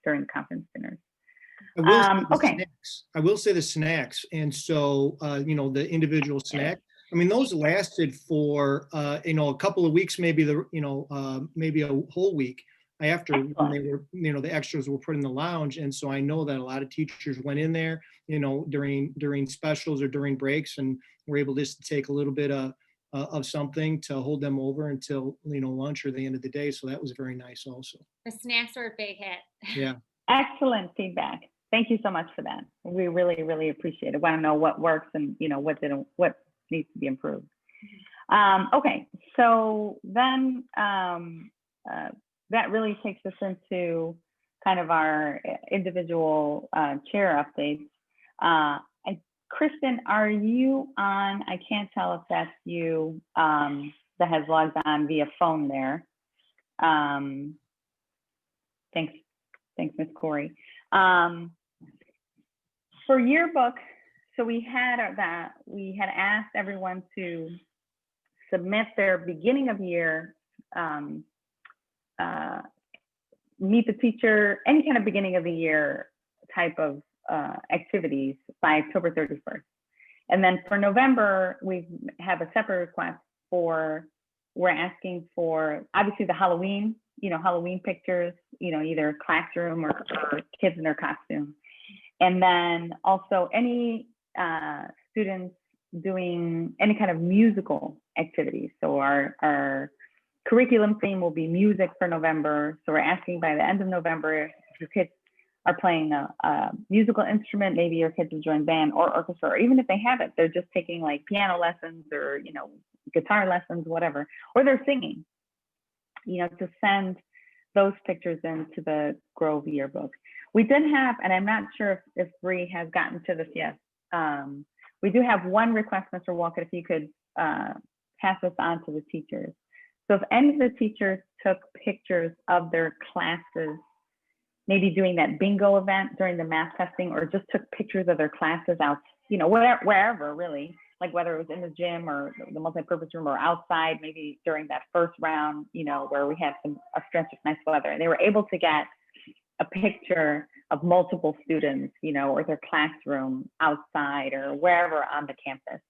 during the conference dinners. I will say the snacks. And so, the individual snack, I mean, those lasted for, a couple of weeks, maybe maybe a whole week after when they were, the extras were put in the lounge. And so I know that a lot of teachers went in there, during specials or during breaks, and were able just to take a little bit of something to hold them over until, lunch or the end of the day. So that was very nice also. The snacks were a big hit. Yeah. Excellent feedback. Thank you so much for that. We really, really appreciate it. Want to know what works and what needs to be improved. Okay, so then that really takes us into kind of our individual chair updates. Kristen, are you on? I can't tell if that's you that has logged on via phone there. Thanks, Ms. Corey. For yearbook, so we had asked everyone to submit their beginning of year, meet the teacher, any kind of beginning of the year type of activities by October 31st. And then for November, we have a separate request we're asking for, obviously, the Halloween pictures, either classroom or kids in their costume. And then also any students doing any kind of musical activities. So our curriculum theme will be music for November. So we're asking by the end of November, if your kids are playing a musical instrument, maybe your kids will join band or orchestra, or even if they haven't, they're just taking like piano lessons or, guitar lessons, whatever, or they're singing, to send those pictures into the Grove yearbook. We did have, and I'm not sure if Bree has gotten to this yet. We do have one request, Mr. Walker, if you could pass this on to the teachers. So if any of the teachers took pictures of their classes, maybe doing that bingo event during the math testing, or just took pictures of their classes out, wherever really, like whether it was in the gym or the multi-purpose room or outside, maybe during that first round, where we had a stretch of nice weather, and they were able to get a picture of multiple students, or their classroom outside or wherever on the campus.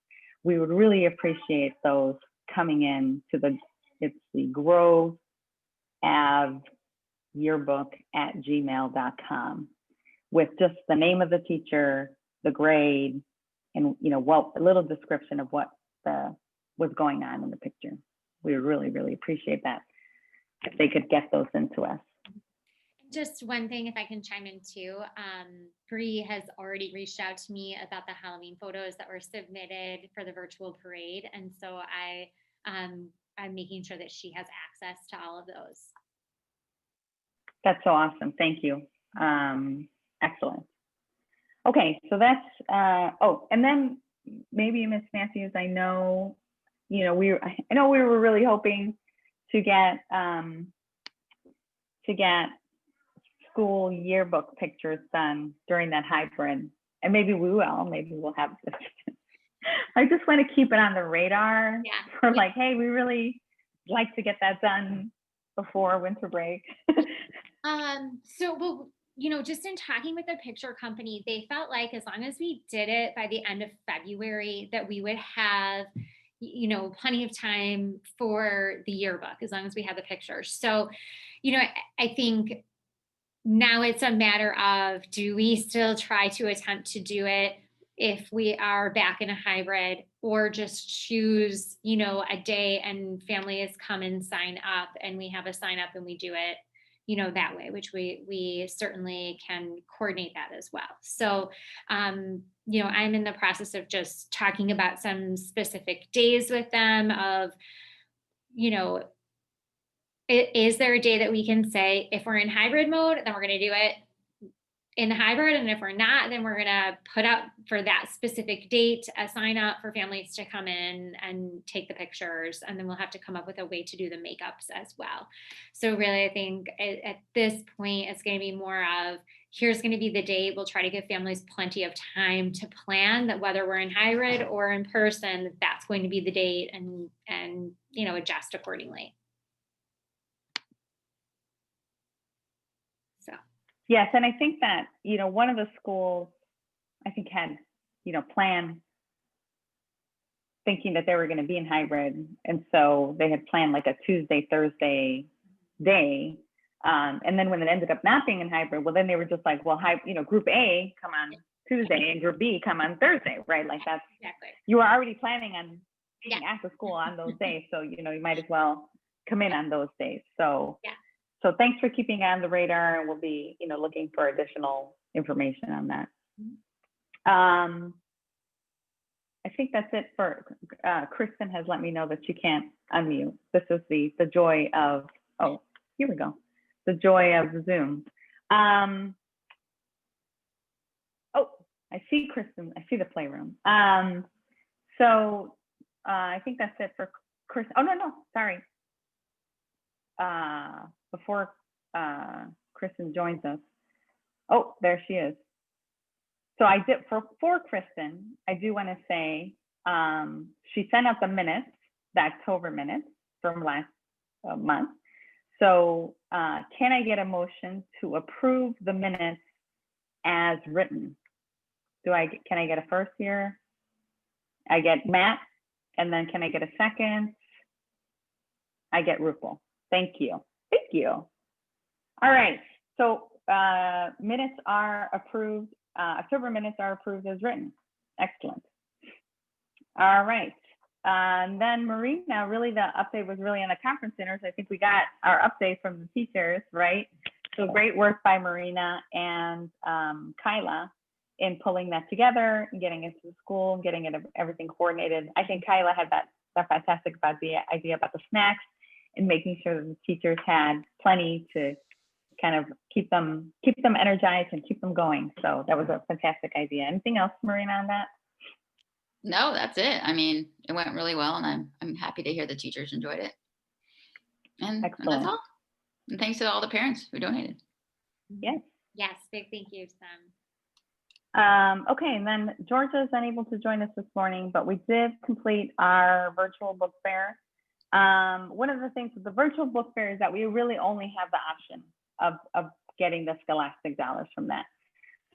We would really appreciate those coming in to it's the Grove Ave yearbook@gmail.com with just the name of the teacher, the grade, and a little description of what was going on in the picture. We would really, really appreciate that if they could get those into us. Just one thing, if I can chime in too, Bree has already reached out to me about the Halloween photos that were submitted for the virtual parade. And so I'm making sure that she has access to all of those. That's so awesome. Thank you. Excellent. Okay, so that's, oh, and then maybe Ms. Matthews, I know we were really hoping to get school yearbook pictures done during that hybrid, and maybe we'll have this. I just want to keep it on the radar for like, hey, we really like to get that done before winter break. Just in talking with the picture company, they felt like as long as we did it by the end of February, that we would have, plenty of time for the yearbook, as long as we have the pictures. So, I think now it's a matter of, do we still try to attempt to do it if we are back in a hybrid, or just choose, a day and families come and sign up and we have a sign up and we do it, that way, which we certainly can coordinate that as well. So, I'm in the process of just talking about some specific days with them of, is there a day that we can say, if we're in hybrid mode, then we're going to do it in the hybrid. And if we're not, then we're going to put out for that specific date, a sign up for families to come in and take the pictures. And then we'll have to come up with a way to do the makeups as well. So really, I think at this point, it's going to be more of, here's going to be the date. We'll try to give families plenty of time to plan that, whether we're in hybrid or in person, that's going to be the date, and adjust accordingly. So. Yes, and I think that, one of the schools, I think, had, planned thinking that they were going to be in hybrid. And so they had planned like a Tuesday, Thursday day. And then when it ended up not being in hybrid, well, then they were just like, well, group A come on Tuesday and group B come on Thursday, right? Like that's, exactly. You were already planning on being at the school on those days. So, you might as well come in on those days. So, So thanks for keeping on the radar, and we'll be, looking for additional information on that. I think that's it for, Kristen has let me know that you can't unmute. This is the joy of, oh, here we go. The joy of Zoom. Oh, I see Kristen, I see the playroom. So I think that's it for Kristen. Oh, no, sorry. Before Kristen joins us. Oh, there she is. So I did for Kristen, I do want to say she sent out the minutes, the October minutes from last month. So can I get a motion to approve the minutes as written? Can I get a first here? I get Matt, and then can I get a second? I get Rupal. Thank you. Thank you. All right. So minutes are approved. October minutes are approved as written. Excellent. All right. And then Marina, really the update was really on the conference centers. I think we got our update from the teachers, right? So great work by Marina and Kyla in pulling that together and getting it to the school and getting everything coordinated. I think Kyla had that fantastic idea about the snacks and making sure that the teachers had plenty to kind of keep them energized and keep them going. So that was a fantastic idea. Anything else, Marina, on that? No, that's it. I mean, it went really well, and I'm happy to hear the teachers enjoyed it. And that's all. And thanks to all the parents who donated. Yes. Yes, big thank you, Sam. Okay, and then Georgia is unable to join us this morning, but we did complete our virtual book fair. One of the things with the virtual book fair is that we really only have the option of getting the Scholastic dollars from that.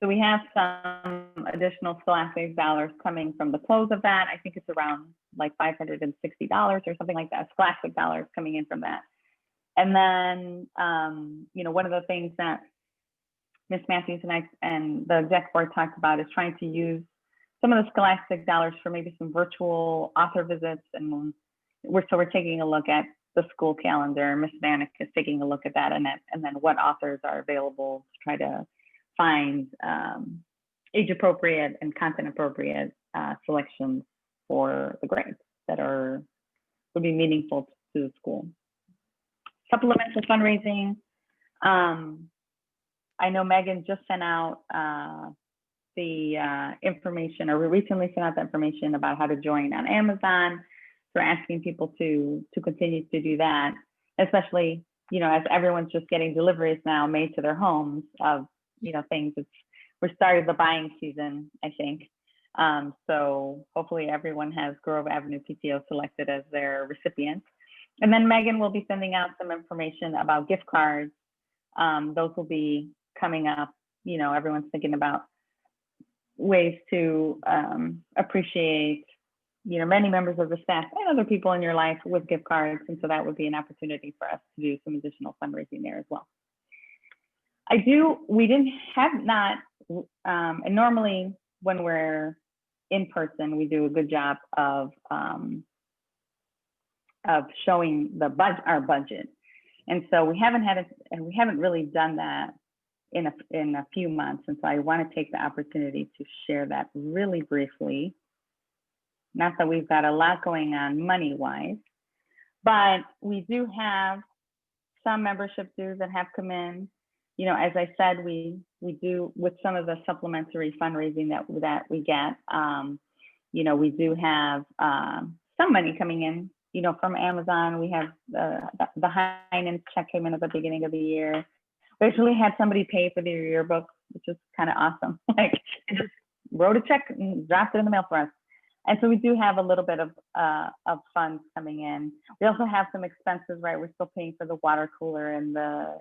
So we have some additional Scholastic dollars coming from the close of that. I think it's around like $560 or something like that, Scholastic dollars coming in from that. And then, one of the things that Ms. Matthews and I and the exec board talked about is trying to use some of the Scholastic dollars for maybe some virtual author visits. And we're taking a look at the school calendar. Ms. Vanek is taking a look at that, and then what authors are available to try to find age appropriate and content appropriate selections for the grades that would be meaningful to the school. Supplemental fundraising. I know Megan just sent out the information, or we recently sent out the information about how to join on Amazon. We're asking people to continue to do that, especially, as everyone's just getting deliveries now made to their homes of, things. We're starting the buying season, I think. So hopefully everyone has Grove Avenue PTO selected as their recipient. And then Megan will be sending out some information about gift cards. Those will be coming up. Everyone's thinking about ways to appreciate, many members of the staff and other people in your life with gift cards. And so that would be an opportunity for us to do some additional fundraising there as well. And normally when we're in person, we do a good job of showing our budget. And so we haven't really done that in a few months. And so I want to take the opportunity to share that really briefly. Not that we've got a lot going on money-wise, but we do have some membership dues that have come in. As I said, we do with some of the supplementary fundraising that we get. We do have some money coming in. From Amazon. We have the Heinen's check came in at the beginning of the year. We actually had somebody pay for their yearbook, which is kind of awesome. Like, they just wrote a check and dropped it in the mail for us. And so we do have a little bit of funds coming in. We also have some expenses, right? We're still paying for the water cooler and the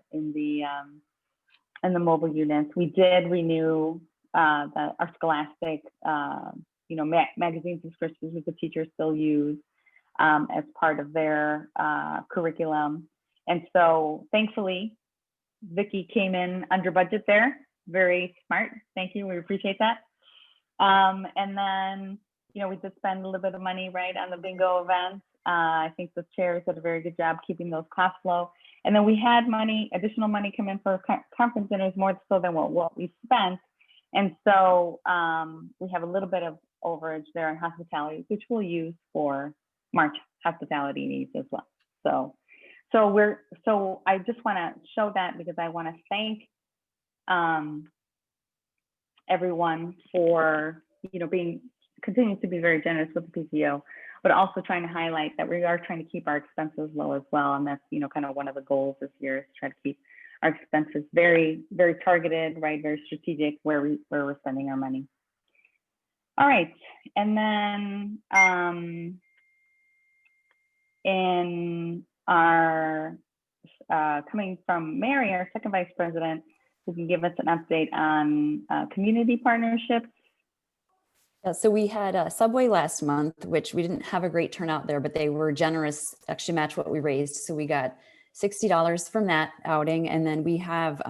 mobile units. We did renew our Scholastic, magazine subscriptions, which the teachers still use as part of their curriculum. And so thankfully, Vicki came in under budget there. Very smart. Thank you. We appreciate that. And then, we did spend a little bit of money, right, on the bingo event. I think the chairs did a very good job keeping those costs low. And then we had additional money come in for conference dinners, more so than what we spent. And so we have a little bit of overage there on hospitality, which we'll use for March hospitality needs as well. So I just want to show that because I want to thank everyone for continuing to be very generous with the PTO, but also trying to highlight that we are trying to keep our expenses low as well. And that's kind of one of the goals this year is to try to keep our expenses very, very targeted, right? Very strategic where we're spending our money. All right, and then in our coming from Mary, our second vice president, who can give us an update on community partnerships. Yeah, so we had a Subway last month, which we didn't have a great turnout there, but they were generous, actually matched what we raised. So we got $60 from that outing. And then we have,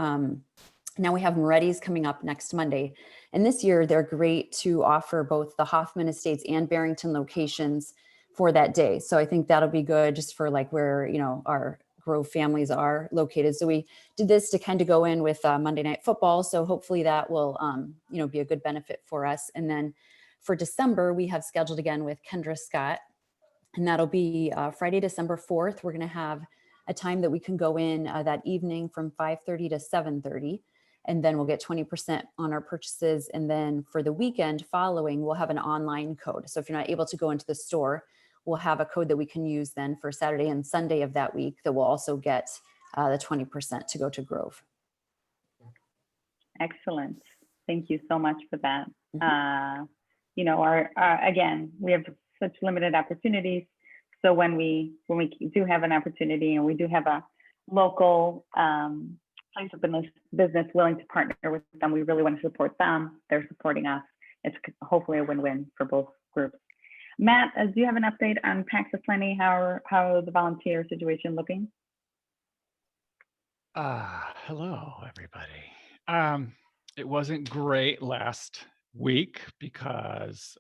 now we have Moretti's coming up next Monday. And this year they're great to offer both the Hoffman Estates and Barrington locations for that day. So I think that'll be good just for like where, our Grove families are located. So we did this to kind of go in with Monday Night Football. So hopefully that will, be a good benefit for us. And then for December, we have scheduled again with Kendra Scott, and that'll be Friday, December 4th. We're going to have a time that we can go in that evening from 5:30 to 7:30, and then we'll get 20% on our purchases. And then for the weekend following, we'll have an online code. So if you're not able to go into the store, we'll have a code that we can use then for Saturday and Sunday of that week that will also get the 20% to go to Grove. Excellent. Thank you so much for that. Mm-hmm. Again, we have such limited opportunities. So when we do have an opportunity and we do have a local place of business willing to partner with them, we really want to support them. They're supporting us. It's hopefully a win-win for both groups. Matt, do you have an update on Pax of Plenty? How the volunteer situation looking? Hello, everybody. It wasn't great last week because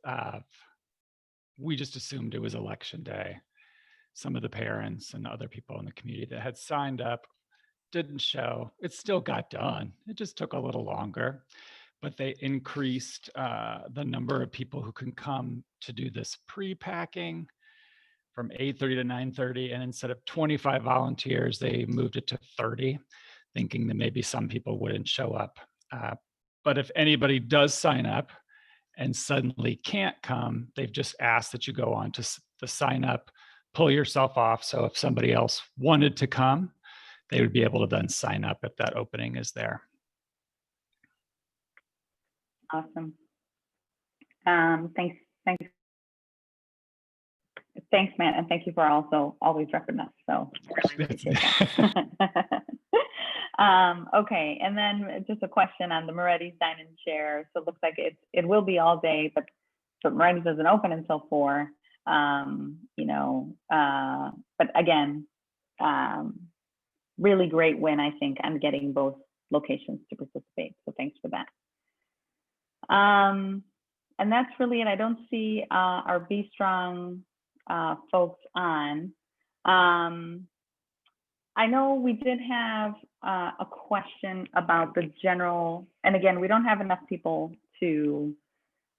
we just assumed it was election day. some of the parents and other people in the community that had signed up didn't show. It still got done. It just took a little longer, but they increased the number of people who can come to do this pre-packing from 8:30 to 9:30. And instead of 25 volunteers, they moved it to 30, thinking that maybe some people wouldn't show up. But if anybody does sign up and suddenly can't come, they've just asked that you go on to the sign up, pull yourself off. So if somebody else wanted to come, they would be able to then sign up if that opening is there. Awesome. Thanks, Matt, and thank you for also always repping us. So really appreciate that. Okay, and then just a question on the Moretti's Dine and Share. So it looks like it will be all day, but Moretti's doesn't open until 4. But again, really great win, I think, on getting both locations to participate. So thanks for that. And that's really it. I don't see our Be Strong folks on. I know we did have a question about the general, and again, we don't have enough people to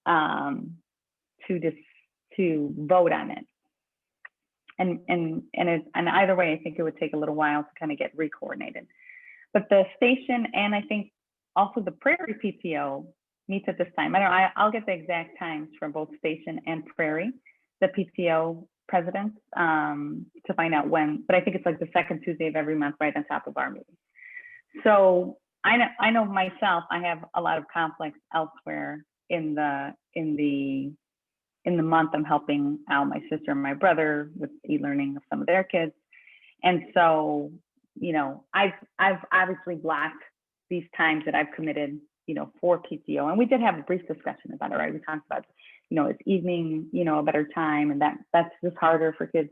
vote on it. And either way, I think it would take a little while to kind of get re-coordinated. But the station and I think also the Prairie PTO meets at this time. I'll get the exact times for both Station and Prairie, the PTO presidents, to find out when, but I think it's like the second Tuesday of every month, right on top of our meeting. So I know myself, I have a lot of conflicts elsewhere in the month. I'm helping out my sister and my brother with e-learning of some of their kids. And so, I've obviously blocked these times that I've committed, for PTO. And we did have a brief discussion about it, right? We talked about, it's evening, a better time, and that's just harder for kids,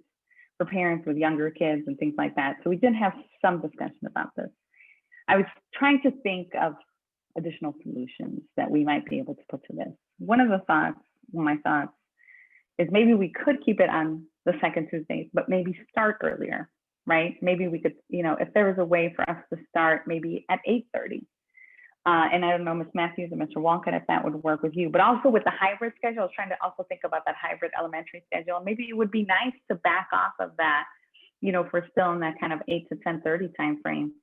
for parents with younger kids and things like that. So we did have some discussion about this. I was trying to think of additional solutions that we might be able to put to this. One of my thoughts is maybe we could keep it on the second Tuesday, but maybe start earlier, right? Maybe we could, if there was a way for us to start maybe at 8:30. And I don't know, Ms. Matthews and Mr. Wonka, if that would work with you, but also with the hybrid schedule, I was trying to also think about that hybrid elementary schedule. Maybe it would be nice to back off of that, if we're still in that kind of 8 to 10:30 timeframe.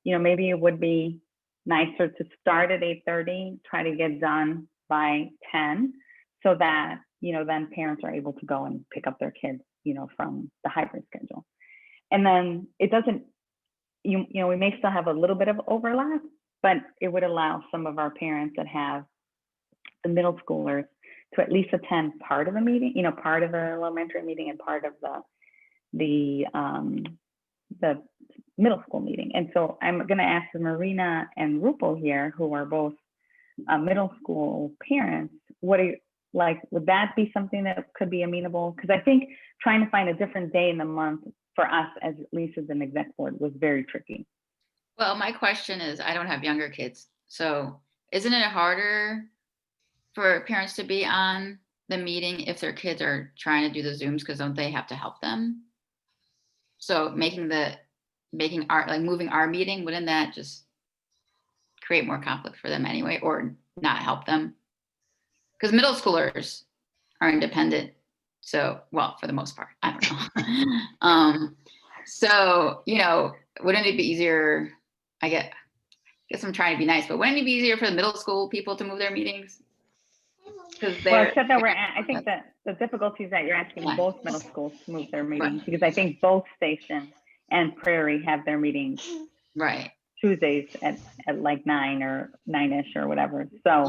Maybe it would be nicer to start at 8:30, try to get done by 10, so that, then parents are able to go and pick up their kids, from the hybrid schedule. And then it doesn't, we may still have a little bit of overlap, but it would allow some of our parents that have the middle schoolers to at least attend part of the meeting, part of the elementary meeting and part of the middle school meeting. And so I'm going to ask Marina and Rupal here, who are both middle school parents, would that be something that could be amenable? Because I think trying to find a different day in the month for us, at least as an exec board, was very tricky. Well, my question is, I don't have younger kids, so isn't it harder for parents to be on the meeting if their kids are trying to do the Zooms, because don't they have to help them? So moving our meeting, wouldn't that just create more conflict for them anyway, or not help them? Because middle schoolers are independent. So, well, for the most part, I don't know. So, wouldn't it be easier? I guess I'm trying to be nice, but wouldn't it be easier for the middle school people to move their meetings? Well, except that I think that the difficulty is that you're asking both middle schools to move their meetings, because I think both Station and Prairie have their meetings Tuesdays at like 9 or 9-ish or whatever. So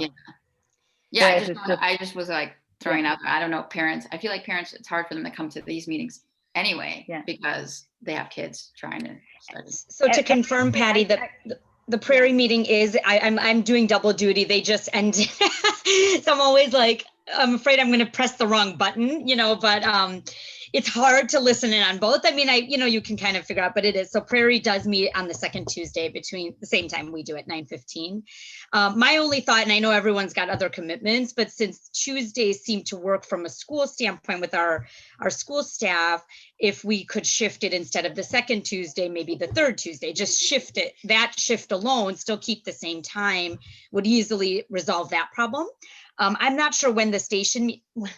I just was like throwing out, I don't know, parents, I feel like parents, it's hard for them to come to these meetings anyway, because they have kids trying to study. So to confirm, Patty, the Prairie meeting is, I'm doing double duty. They just ended. So I'm always like, I'm afraid I'm going to press the wrong button, but it's hard to listen in on both. I mean, you can kind of figure out, but it is. So Prairie does meet on the second Tuesday between the same time we do at 9:15. My only thought, and I know everyone's got other commitments, but since Tuesdays seem to work from a school standpoint with our school staff, if we could shift it instead of the second Tuesday, maybe the third Tuesday, just shift it, that shift alone, still keep the same time, would easily resolve that problem. I'm not sure when the station,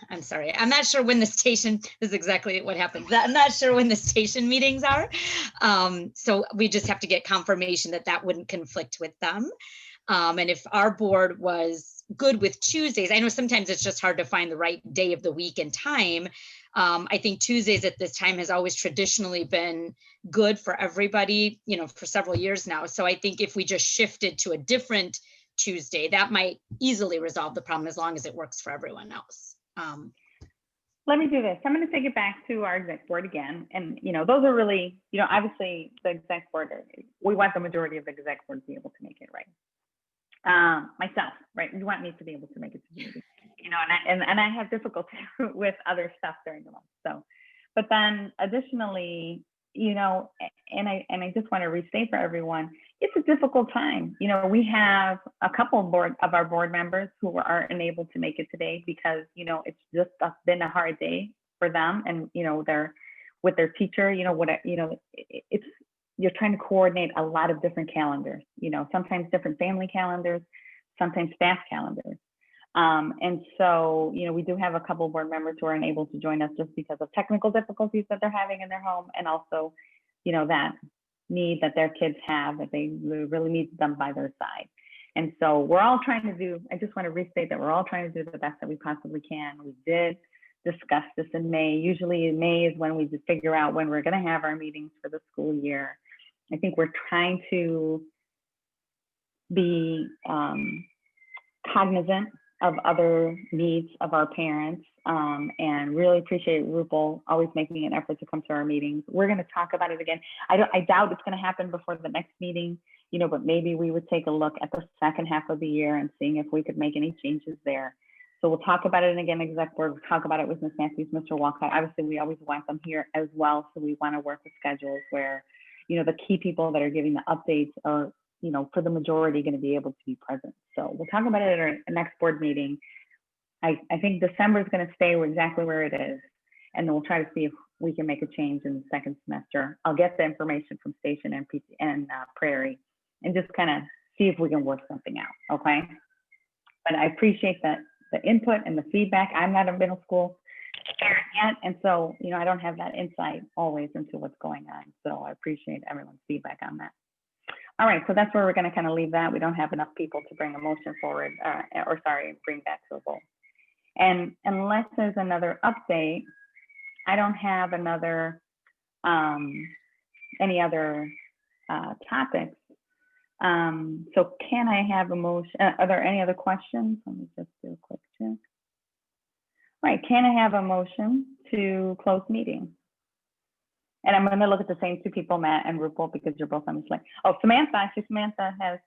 I'm not sure when the station, this is exactly what happens. I'm not sure when the station meetings are. So we just have to get confirmation that that wouldn't conflict with them. And if our board was good with Tuesdays, I know sometimes it's just hard to find the right day of the week and time. I think Tuesdays at this time has always traditionally been good for everybody, for several years now. So I think if we just shifted to a different Tuesday, that might easily resolve the problem as long as it works for everyone else. Let me do this. I'm going to take it back to our exec board again. And, those are really, obviously the exec board, we want the majority of the exec board to be able to make it, right? Myself, right? You want me to be able to make it to the meeting, and I have difficulty with other stuff during the month. So, but then additionally, and I just want to restate for everyone, it's a difficult time. We have a couple of our board members who aren't able to make it today because, it's just been a hard day for them. And, they're with their teacher, it's, you're trying to coordinate a lot of different calendars, sometimes different family calendars, sometimes staff calendars. And so, we do have a couple of board members who are unable to join us just because of technical difficulties that they're having in their home, and also, that need that their kids have, that they really need them by their side. And so we're all trying to do, I just want to restate that we're all trying to do the best that we possibly can. We did discuss this in May. Usually in May is when we just figure out when we're going to have our meetings for the school year. I think we're trying to be cognizant of other needs of our parents, and really appreciate Rupal always making an effort to come to our meetings. We're going to talk about it again. I doubt it's going to happen before the next meeting, but maybe we would take a look at the second half of the year and seeing if we could make any changes there. So we'll talk about it again, exec board. We'll talk about it with Ms. Matthews, Mr. Walcott. Obviously, we always want them here as well. So we want to work with schedules where, the key people that are giving the updates are, for the majority, going to be able to be present. So we'll talk about it at our next board meeting. I think December is going to stay exactly where it is. And then we'll try to see if we can make a change in the second semester. I'll get the information from Station and Prairie and just kind of see if we can work something out, okay? But I appreciate that the input and the feedback. I'm not a middle school parent yet, and so, I don't have that insight always into what's going on. So I appreciate everyone's feedback on that. All right, so that's where we're going to kind of leave that. We don't have enough people to bring a motion forward, bring that to a vote. And unless there's another update, I don't have another, any other topics. So can I have a motion? Are there any other questions? Let me just do a quick check. All right, can I have a motion to close meeting? And I'm going to look at the same two people, Matt and Rupal, because you're both on the slide. Oh, Samantha has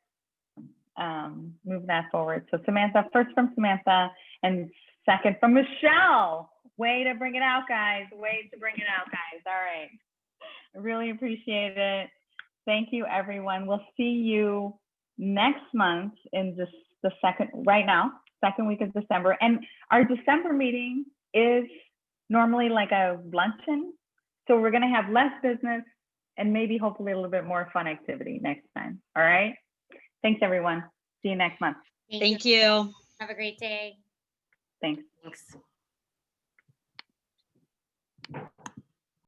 moved that forward. So Samantha, first from Samantha and second from Michelle. Way to bring it out, guys. Way to bring it out, guys. All right. I really appreciate it. Thank you, everyone. We'll see you next month in just the second week of December. And our December meeting is normally like a luncheon. So we're going to have less business and maybe hopefully a little bit more fun activity next time. All right. Thanks, everyone. See you next month. Thank you. Have a great day. Thanks. Thanks.